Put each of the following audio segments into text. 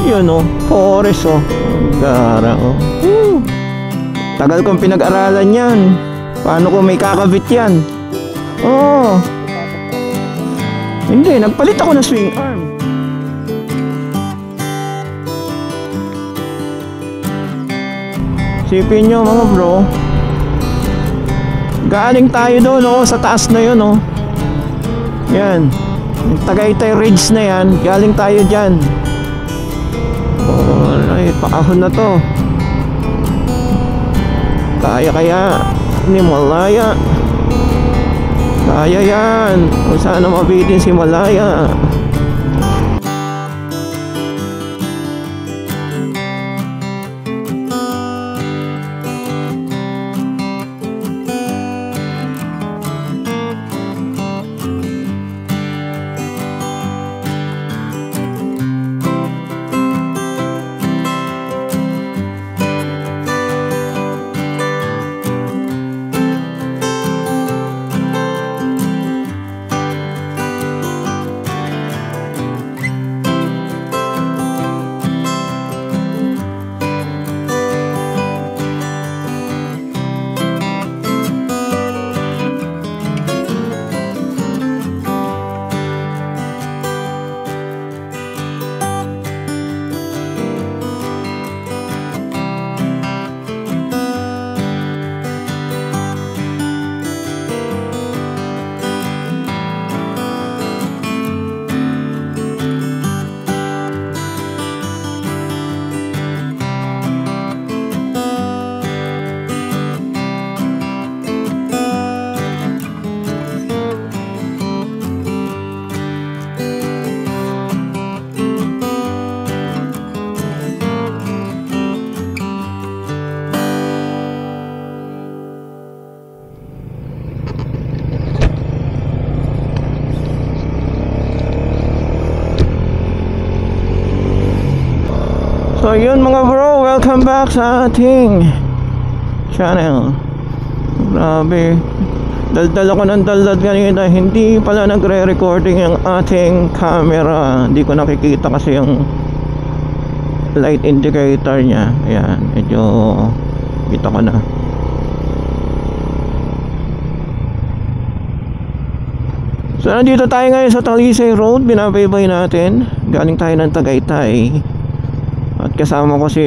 Yun oh, forest oh. Gara oh. Tagal kong pinag-aralan yan. Paano ko may kakabit yan? Oh. Hindi, nagpalit ako ng swing arm. Sipin nyo mga bro, galing tayo doon oh, sa taas na yun oh. Yan, yung Tagaytay Ridge na yan, galing tayo dyan. Oh, ay, paahon na to. Kaya ni Malaya. Kaya yan. Kung sana mabitin si Malaya. So yun mga bro, welcome back sa ating channel. Grabe, daldal ako ng daldal kanina. Hindi pala nagre-recording yung ating camera. Hindi ko nakikita kasi yung light indicator nya. Ayan, medyo kita ko na. So nandito tayo ngayon sa Talisay Road. Binabaybay natin. Galing tayo ng Tagaytay. At kasama ko si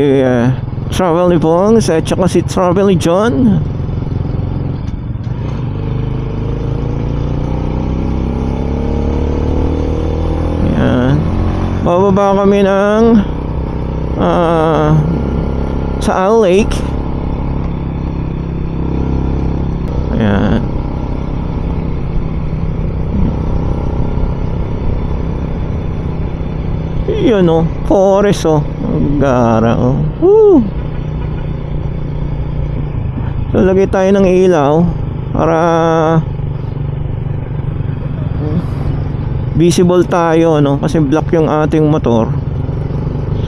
Travel ni Bongs at saka si Travel ni John. Ayan. Bababa kami ng sa Owl Lake. Ayan. Yun oh, forest oh. Gara oh. Woo! So lagay tayo ng ilaw para visible tayo no, kasi black yung ating motor.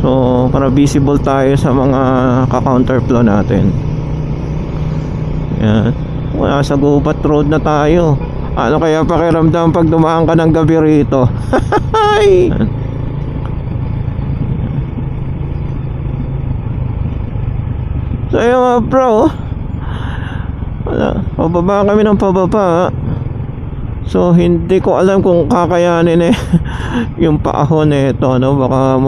So para visible tayo sa mga ka-counterflow natin. Yan. Wala, sa Gubat Road na tayo. Ano kaya pakiramdam pag dumaan ka ng gabi rito? So ayun mga bro, wala, pababa kami ng pababa. So hindi ko alam kung kakayanin yung paahon ito no? Baka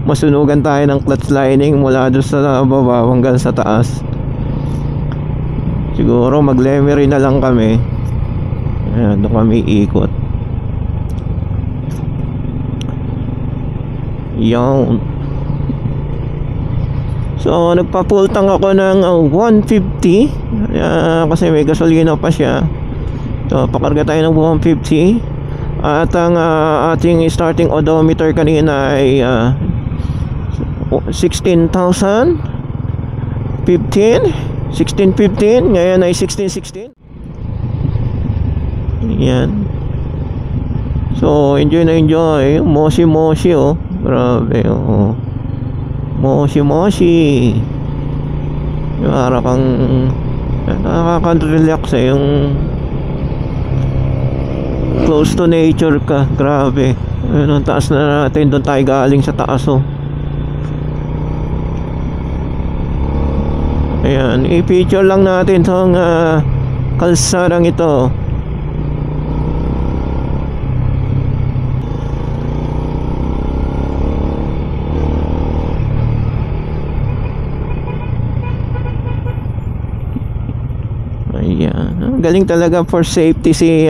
masunugan tayo ng clutch lining mula doon sa baba hanggang sa taas. Siguro mag-lemery na lang kami. Ayan, doon kami ikot. Yan. So nagpa-full tank ako ng 150 kasi may gasolina pa siya. So pakarga tayo ng 150. At ang ating starting odometer kanina ay 16,000 1615. Ngayon ay 1616. Yan. So enjoy na enjoy. Moshi moshi oh. Grabe oh. Moshi moshi. Para kang nakaka-relax yung close to nature ka. Grabe. Ayun, ang taas na natin. Doon tayo galing sa taas oh. Ayan, i-picture lang natin tong kalsadang ito. Ayan, galing talaga for safety si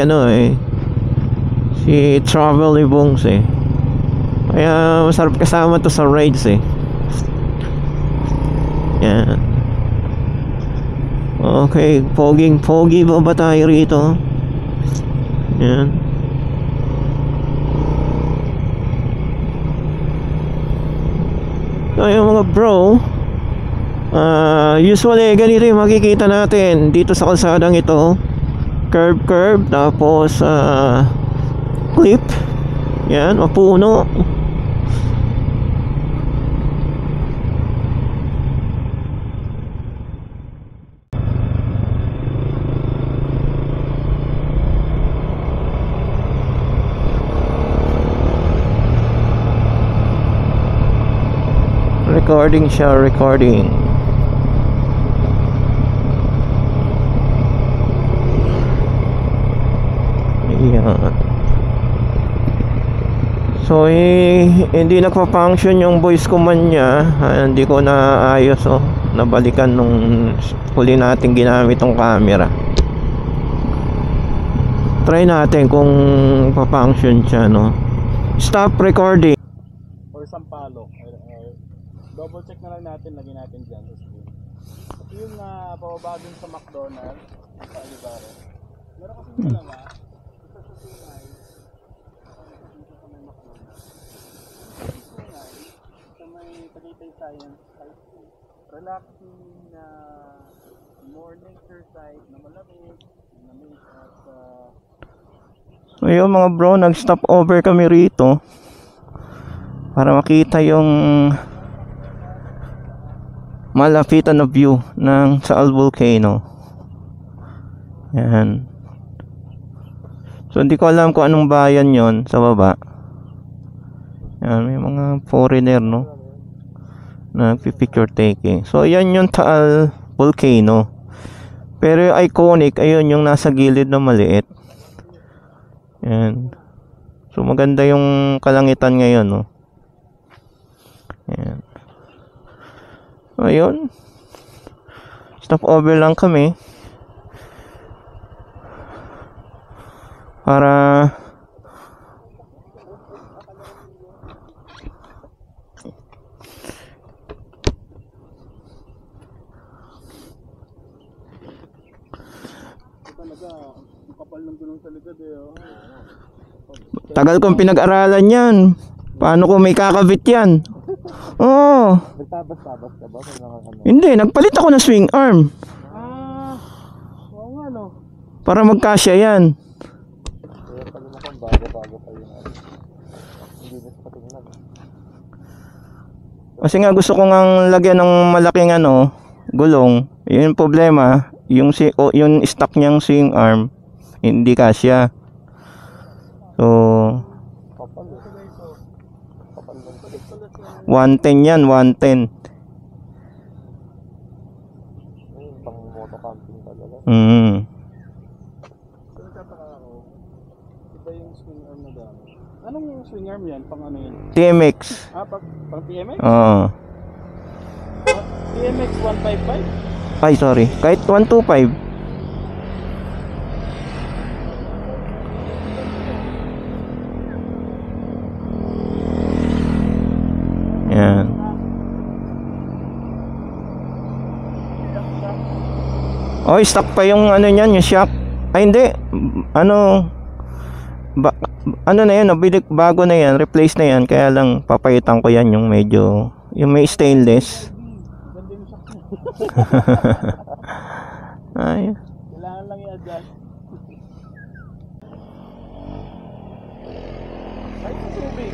si Travel Ibongs eh. Kaya masarap kasama to sa rides eh. Yan. Okay, pogi ba tayo rito? Yan. So yung mga bro, usually ganito yung makikita natin dito sa kalsadang ito. Curve, tapos cliff. Yan, mapuno. Recording siya, recording. Ayan. So hindi nagpa-function yung voice command niya. Hindi ko na ayos nabalikan nung huli natin ginamit tong camera. Try natin kung pa-function siya, no. Stop recording. Or sampalok. Double check na lang natin, lagyan natin dyan sa screen. At yung pababa dun sa McDonald's, sa Alibaro. Meron kasi dalawa. Isa sa Tunay. Dito sa may McDonald's. Tunay. Sa may Tagaytay Science. Relaxing na more nature side na malamig. Malamig at So yun mga bro, nag-stop over kami rito para makita yung malapitan na view ng Taal Volcano. Yan. So hindi ko alam kung anong bayan yon sa baba. Yan, may mga foreigner, no, na picture taking. So yan yung Taal Volcano. Pero yung iconic, ayun yung nasa gilid na maliit. Yan. So maganda yung kalangitan ngayon, no. Yan. Ayun. Stop over lang kami para tagal kong pinag-aralan yan. Paano ko may kakabit yan? Oo. nagtabas-tabas ka ba? Hindi, nagpalit ako ng swing arm Oo nga no. para magkasya yan. Kaya pala naman bago pa yun. Hindi na sa patingnan. Kasi nga gusto ko ngang lagyan ng malaking gulong. Yun yung problema, yung stock niyang swing arm hindi kasya. So 110 yan, 110. Pang moto camping talaga. Iba yung swing arm na gamit. Anong swing arm yan? Pang ano yan? TMX. Pang TMX? Oo. TMX 155? Ay, sorry. Kahit 125. Yan. Oh, stock pa yung niyan, yung shock. Ay, hindi. Na yan, bago na yan, replace na yan. Kaya lang papalitan ko yan yung medyo, yung may stainless. Ay. Kailangan lang i-adjust. Ay, tubig.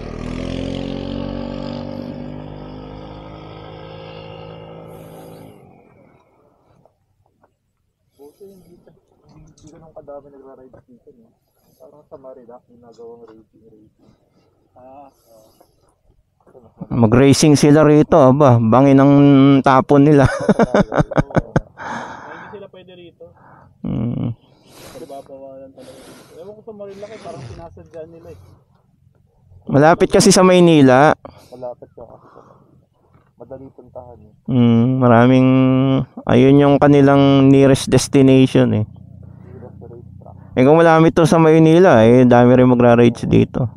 Hindi ganun kadami nagra-ride dito, no? Parang sa Marilac, ginagawang racing. Mag-racing sila rito, aba. Bangin ang tapon nila. sadya nila eh. Malapit kasi sa Maynila. Malapit ka kasi. Madali puntahan eh. Maraming, ayun yung kanilang nearest destination eh. Hirap sa racetrack. Eh kung malapit to sa Maynila, eh dami rin magra-rides dito.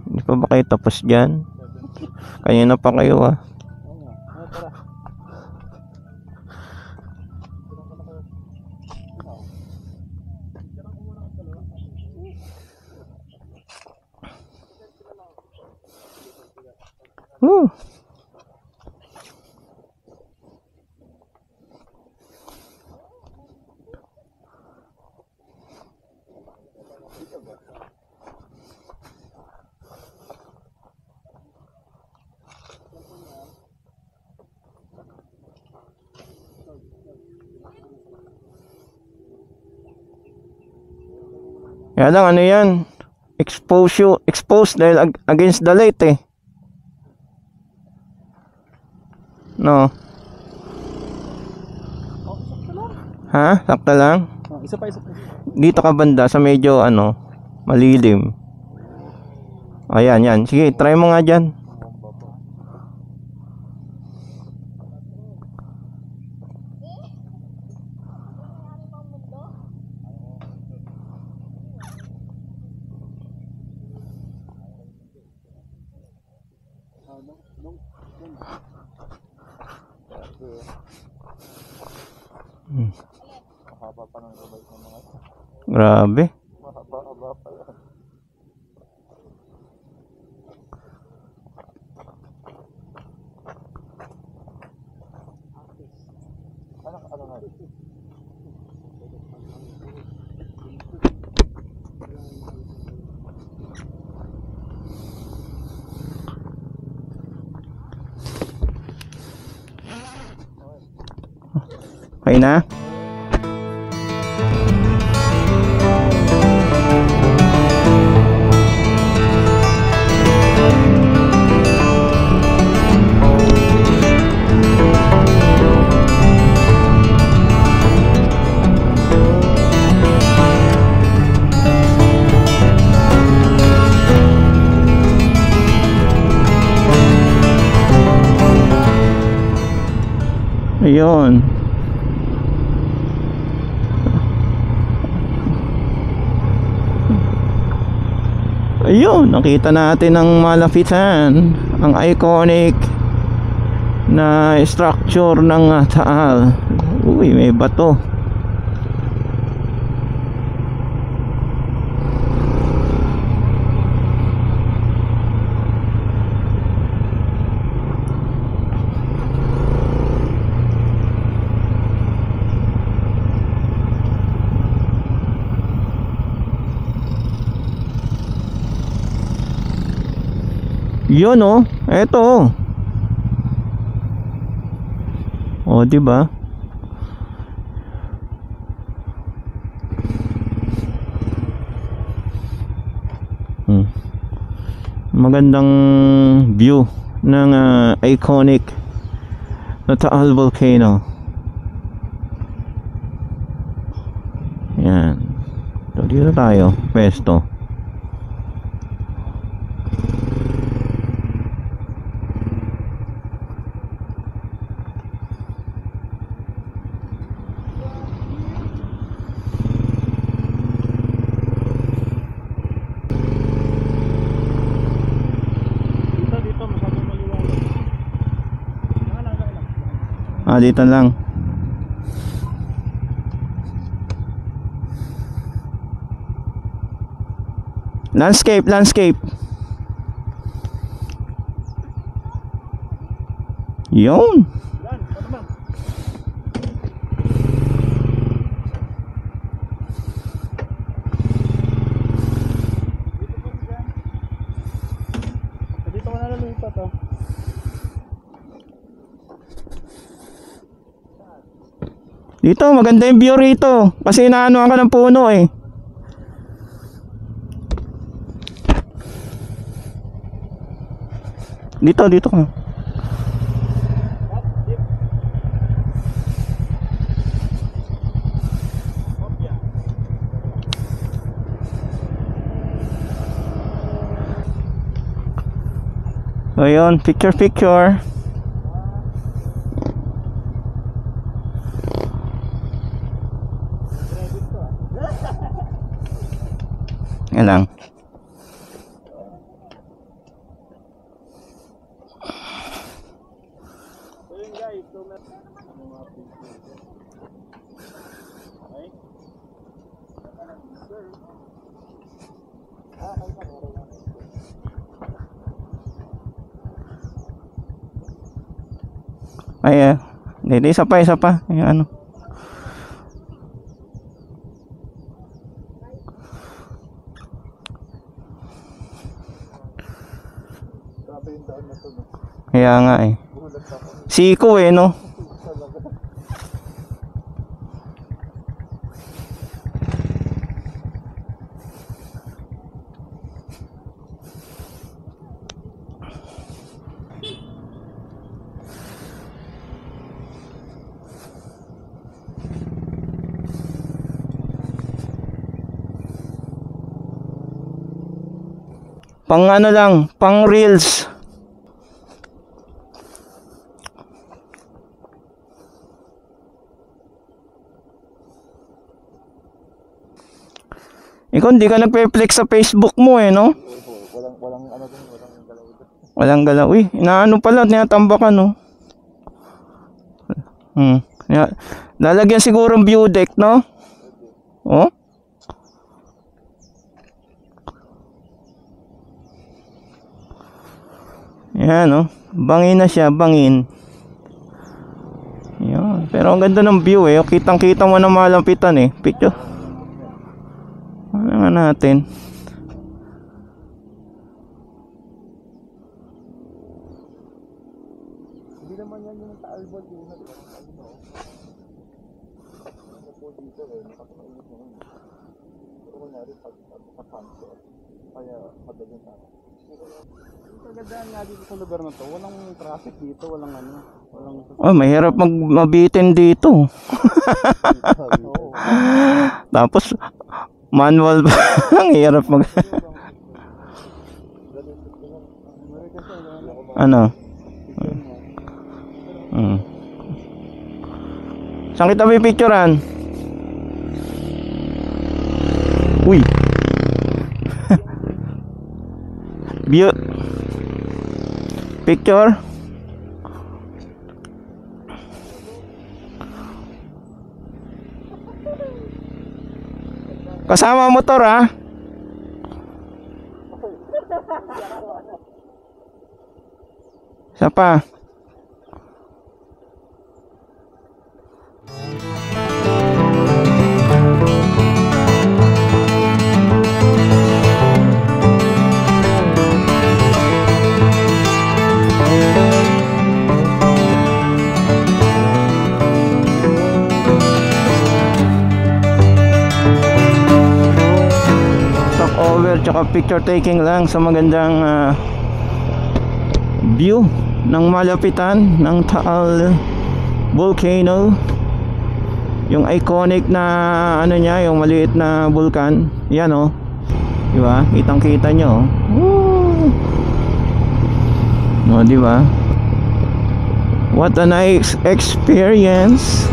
Hindi pa ba kayo tapos dyan? Kanina pa kayo ah. Oo nga. Tara. Woo. Kaya lang ano yan, exposed dahil against the light eh. No. Oh, sakto lang. Ha? Sakta lang? Oh, isa pa. Dito ka banda sa medyo ano, malilim. Ayan, yan. Sige, try mo nga dyan. Mahaba pa ng sabay ng mga Grabe. mahaba pa yan. Ano nga? Okay na? Ayun. Ayun, nakita natin ang malapitan, ang iconic na structure ng Taal. Uy, may bato. Yun oh, eto oh. Oh, di ba? Magandang view ng iconic na Taal Volcano. Yan. So, dito tayo, pesto. Dito lang. Landscape. Yun. Dito ka na lumipat oh. Dito, maganda yung view rito. Kasi inaanoan ka ng puno eh. Dito ka. So yun, picture picture. Yan lang. So yun guys, so mga picture. Okay? Ay, hindi, isa pa. Ayan, ano. Grabe yung daan na to, no? Kaya nga eh. Gulat ako. Siko eh, no? Talaga. Pang ano lang, pang reels. Ikaw hindi ka nagpe-flex sa Facebook mo eh, no? Walang ano dun, walang galaw dun. Walang galaw. Uy, inaano pala, tinatambakan, no? Lalagyan siguro ng view deck, no? Oh? Yan, no? Bangin na siya, bangin. Yan. Pero ang ganda ng view eh. Kitang-kita mo na malampitan eh. Picture. Ano nga natin? Hindi naman yan yung taalbol yung ano po dito eh, nakakainit mo yun. Pero kunyari pag-sunset, kaya madaling tao. Yung kagandaan nga dito sa lugar na to, walang traffic dito, walang ano, walang... Oh, mahirap mabitin dito. Oo. Tapos manual pa. Ang hirap mag ano? Saan kita may picturean? Uy. View. Picture. Kasama motor ah. Isa pa. Over tsaka picture taking lang sa magandang view ng malapitan ng Taal Volcano, yung iconic na ano niya, yung maliit na vulkan. Yan oh, di ba? Kitang kita nyo oh. No, di ba? What a nice experience.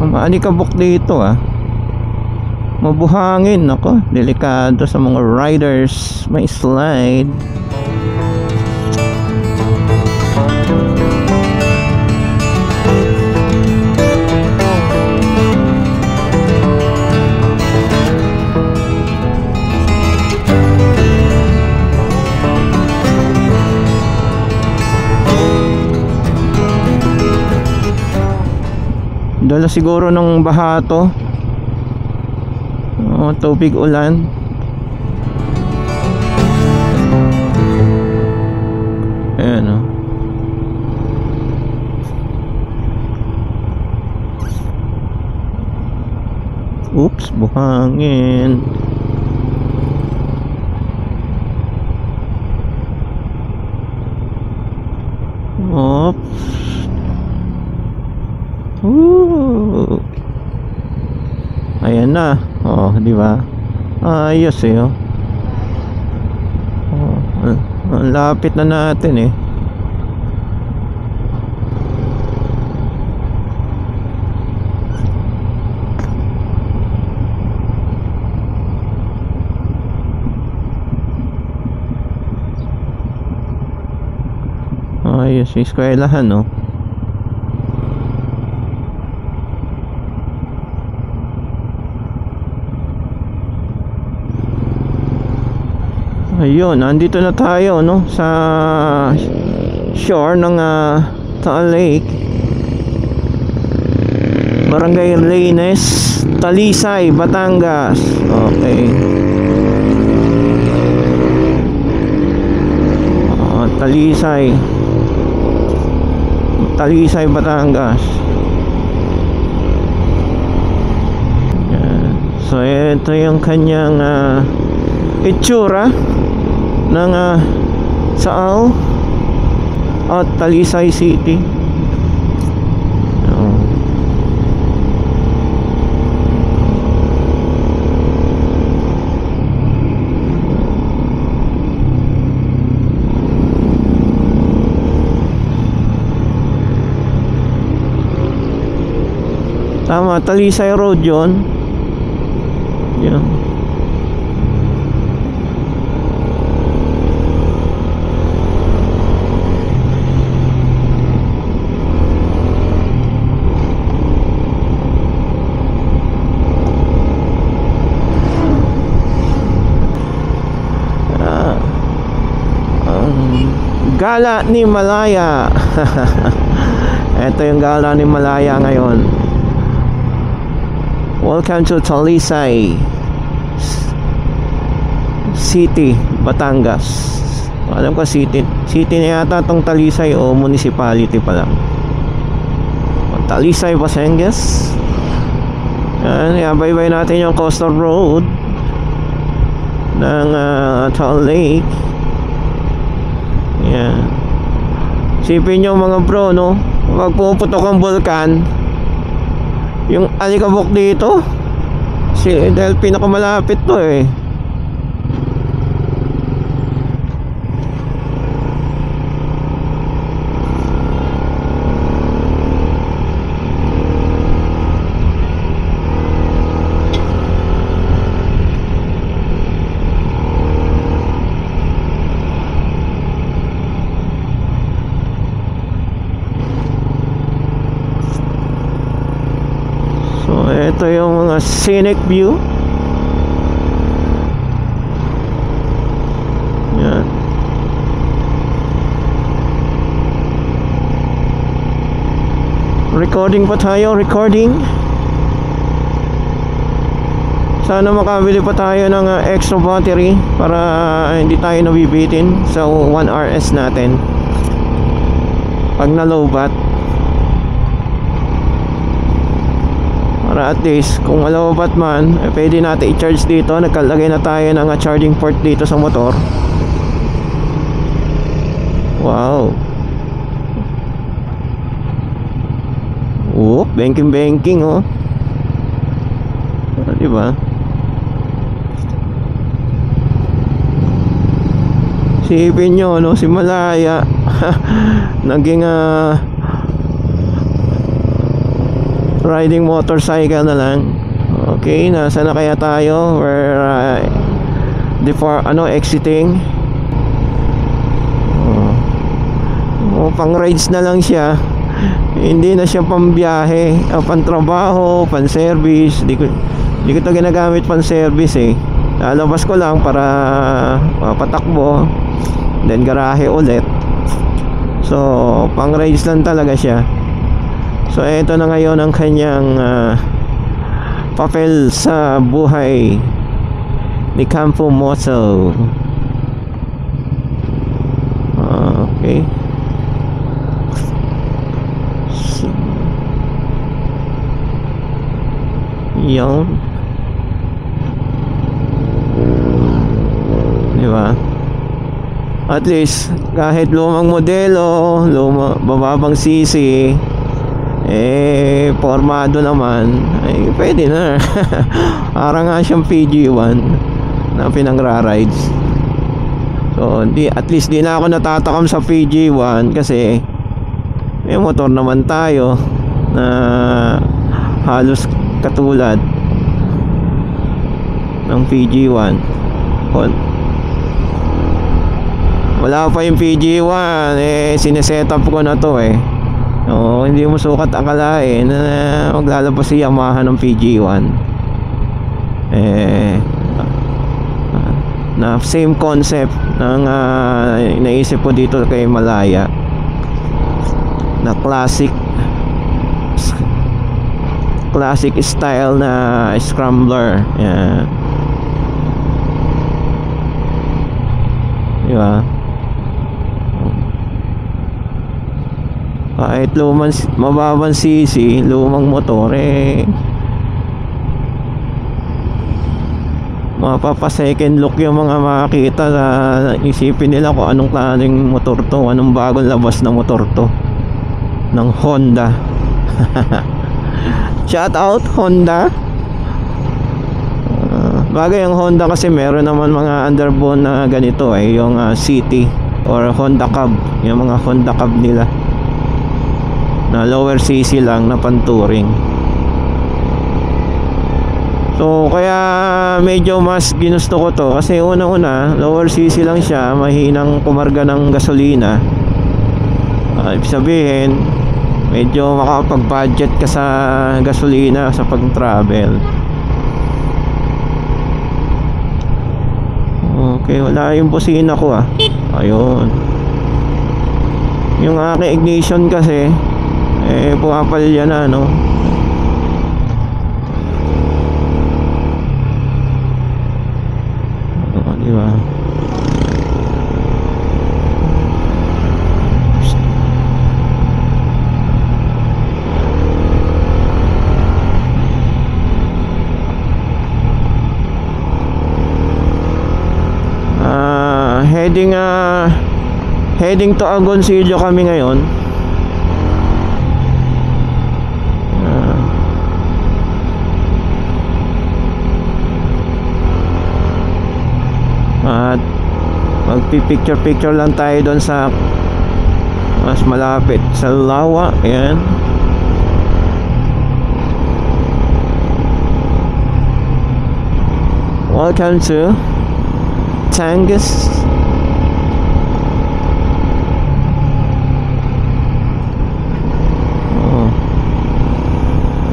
Maalikabok dito ah. Mabuhangin, ako, delikado sa mga riders. May slide. Dala siguro ng baha to. Oh, tubig ulan. Ayan oh. Oops, buhangin. di ba? Ayos eh, oh. Ang lapit na natin eh. Ayos, eskwelahan, no? Ayun, andito na tayo, no? Sa shore ng Taal Lake, Barangay Reynes, Talisay, Batangas. Okay. Talisay, Batangas. Yan. So ito yung kanyang itsura ng Taal at Talisay City. Tama, Talisay Road yun. Yan. Gala ni Malaya. Ito yung Gala ni Malaya ngayon. Welcome to Talisay City, Batangas. Alam ko city na yata tong Talisay o municipality pa lang. Talisay, Batangas. Yan, bye-bye natin yung coastal road ng Taal Lake. Yan. Sipin nyo mga bro, no? Pag pumuputok ang bulkan, yung alikabok dito, dahil pinakamalapit to eh. Ito yung mga scenic view. Yan. Recording pa tayo, recording. Sana makabili pa tayo ng extra battery para hindi tayo nabibitin sa 1RS natin pag na-lowbat. Para at least kung malawabat man, pwede natin i-charge dito. Nagkalagay na tayo ng charging port dito sa motor. Wow. Banking oh. Diba? Sipin nyo, no? Si Malaya naging riding motorcycle na lang. Okay, nasa na kaya tayo? We're exiting. Pang rides na lang siya. Hindi na siya pang biyahe, pang trabaho, pang service. Di ko to ginagamit pang service eh. Lalabas ko lang para patakbo, then garahe ulit. So pang rides lang talaga siya. So ito na ngayon ang kanyang papel sa buhay ni Campo Moto. Okay. Yun. Diba? At least kahit lumang modelo, bababang sisi, formado naman, ay pwede na. Para nga siyang PG1 na pinangra-rides. So at least di na ako natatakam sa PG1 kasi may motor naman tayo na halos katulad ng PG1. Wala pa yung PG1, sineset up ko na to hindi mo sukat akalain na maglalabas si Yamaha ng PG1. Na same concept ng naisip ko dito kay Malaya, na classic style na scrambler. Yan, diba? Kahit mababang cc, lumang motor, mapapa second look yung mga makakita na isipin nila kung anong klaseng motor to, anong bagong labas na motor to ng Honda. Shout out Honda. Bagay ang Honda kasi meron naman mga underbone na ganito yung City or Honda Cub, yung mga Honda Cub nila na lower cc lang na pan-touring. So kaya medyo mas ginusto ko to kasi una-una lower cc lang siya, mahinang kumarga ng gasolina. Ibig sabihin medyo makapag-budget ka sa gasolina sa pag-travel. Okay, wala yung busina ko ayun. Yung aking ignition kasi pumapalya na diba? Heading to Agoncillo kami ngayon. At magpipicture lang tayo doon sa mas malapit sa Lawa. Ayan. Welcome to Tangus.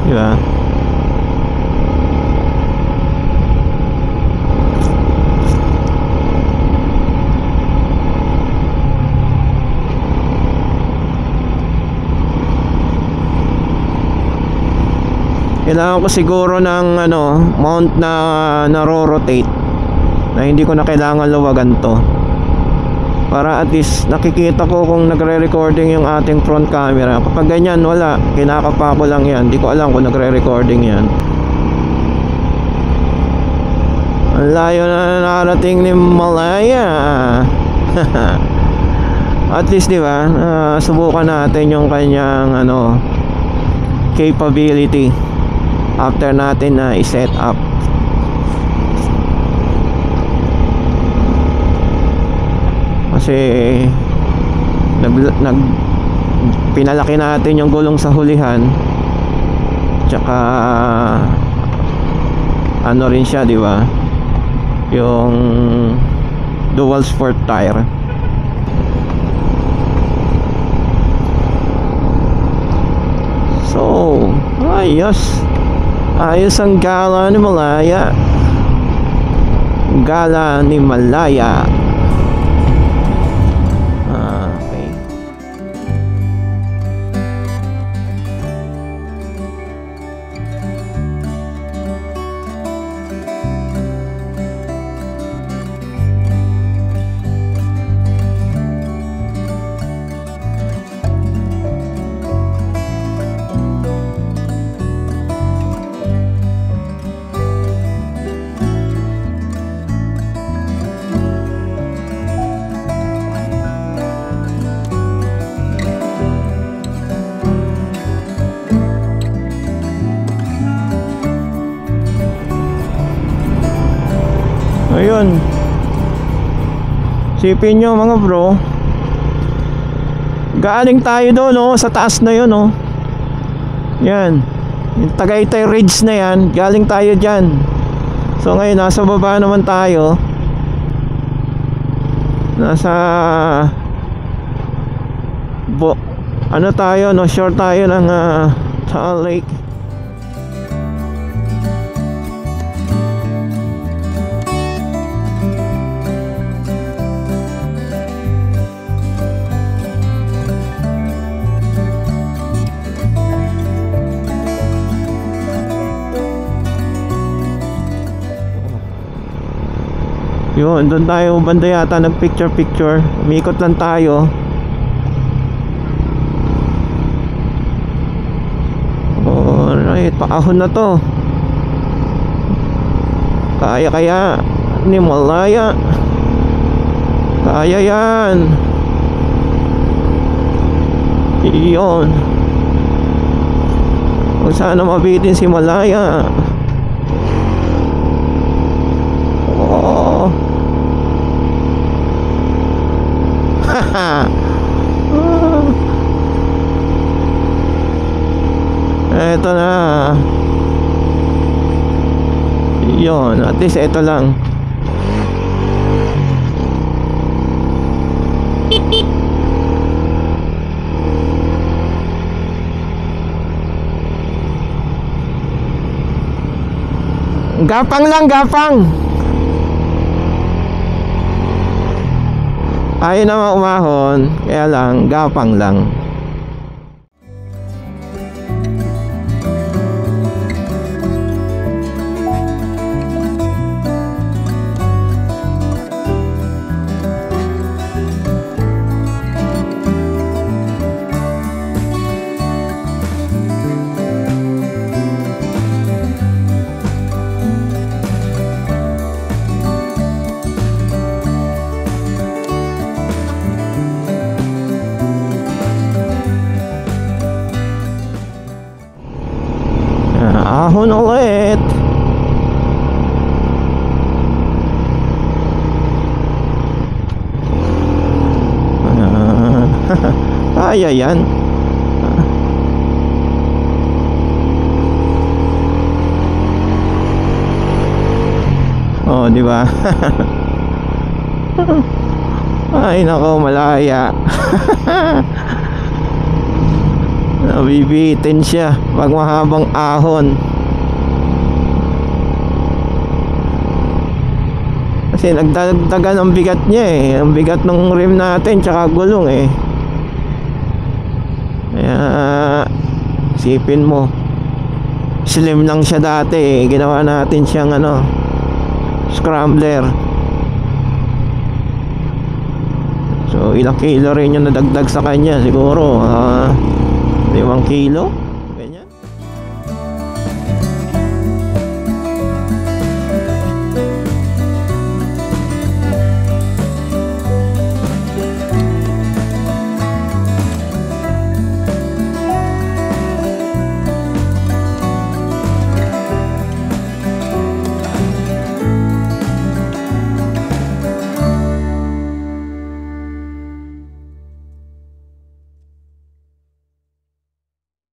Diba? Kailangan ko siguro ng mount na naro-rotate, na hindi ko na kailangan luwagan to, para at least nakikita ko kung nagre-recording yung ating front camera. Kapag ganyan, wala, kinakapa ko lang yan, hindi ko alam kung nagre-recording yan. Ang layo na narating ni Malaya. At least diba, subukan natin yung kanyang capability after natin na i-set up. Kasi pinalaki natin yung gulong sa hulihan, tsaka rin siya, di ba, yung dual sport tire. So ayos ang gala ni Malaya. Gala ni Malaya. yun. Sipin nyo mga bro, galing tayo doon, no, sa taas na yun, no. Yan, yung Tagaytay Ridge na yan, galing tayo dyan. So ngayon nasa baba naman tayo. Nasa ano tayo, no, shore tayo ng Taal Lake. Yun, doon tayo banda yata nag-picture. Umikot lang tayo. Alright, paahon na to. Kaya ni Malaya. Kaya yan. Iyon. Huwag sana mabitin si Malaya. Oh. Eto na. Yun, at least eto lang. Gapang lang, gapang. Ayaw naman umahon, kaya lang, gapang lang. Ahon ulit. Kaya yan. Oh, di ba? Ay nako, Malaya. Nabibitin siya pag mahabang ahon. Kasi nagdagdagan ang bigat niya eh. Ang bigat ng rim natin tsaka gulong eh. Kaya sipin mo, slim lang siya dati eh. Ginawa natin siyang scrambler. So ilang kilo rin yung nadagdag sa kanya. Siguro 5 kilo.